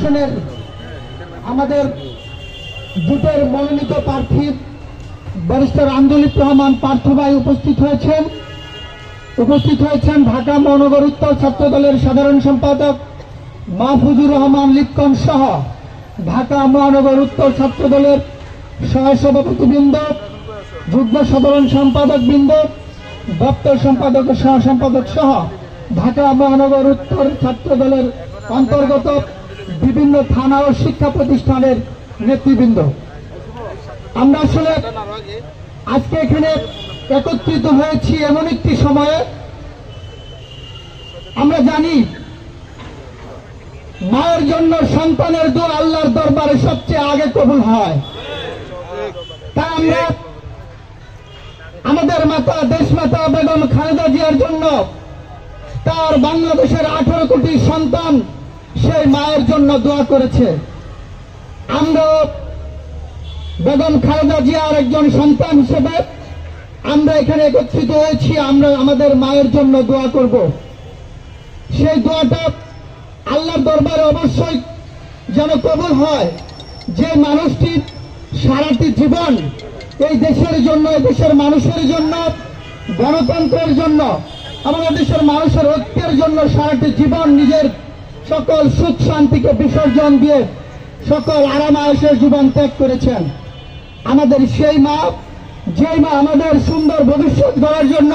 আসনের আমাদের জোটের মনোনীত প্রার্থী ব্যারিস্টার আন্দোলিত রহমান পার্থ ভাই উপস্থিত হয়েছেন ঢাকা মহানগর উত্তর ছাত্র দলের সাধারণ সম্পাদক মাহফুজুর রহমান লিপকন সহ ঢাকা মহানগর উত্তর ছাত্র দলের সহসভাপতিবৃন্দ, যুগ্ম সাধারণ সম্পাদক বৃন্দ, দপ্তর সম্পাদক ও সহ সম্পাদক সহ ঢাকা মহানগর উত্তর ছাত্র দলের অন্তর্গত বিভিন্ন থানা ও শিক্ষা প্রতিষ্ঠানের নেতৃবৃন্দ, আমরা আসলে আজকে এখানে একত্রিত হয়েছি এমন একটি সময়ে। আমরা জানি মায়ের জন্য সন্তানের দোয়া আল্লাহর দরবারে সবচেয়ে আগে কবুল হয়। তাই আমরা আমাদের মাতা দেশমাতা বেগম খালেদা জিয়ার জন্য, তার বাংলাদেশের 18 কোটি সন্তান সেই মায়ের জন্য দোয়া করেছে। আমরা বেগম খালেদা জিয়ার একজন সন্তান হিসেবে আমরা এখানে একত্রিত হয়েছি। আমরা আমাদের মায়ের জন্য দোয়া করব। সেই দোয়াটা আল্লাহর দরবারে অবশ্যই যেন কবুল হয়। যে মানুষটি সারাটি জীবন এই দেশের জন্য, এই দেশের মানুষের জন্য, গণতন্ত্রের জন্য, আমাদের দেশের মানুষের ঐক্যের জন্য সারাটি জীবন নিজের সকল সুখ শান্তিকে বিসর্জন দিয়ে সকল আরাম আয়েশের জীবন ত্যাগ করেছেন, আমাদের সেই মা, যেই মা আমাদের সুন্দর ভবিষ্যৎ গড়ার জন্য,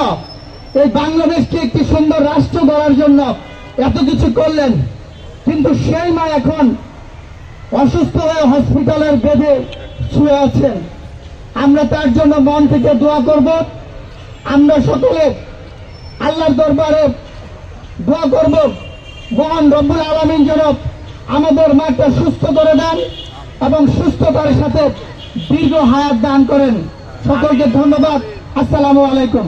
এই বাংলাদেশকে একটি সুন্দর রাষ্ট্র গড়ার জন্য এত কিছু করলেন, কিন্তু সেই মা এখন অসুস্থ হয়ে হসপিটালের বেডে শুয়ে আছেন। আমরা তার জন্য মন থেকে দোয়া করব। আমরা সকলে আল্লাহর দরবারে দোয়া করব, মহান রব্বুল আলামিন যেন আমাদের মাকে সুস্থ করে দেন এবং সুস্থতার সাথে দীর্ঘ হায়াত দান করেন। সকলকে ধন্যবাদ। আসসালামু আলাইকুম।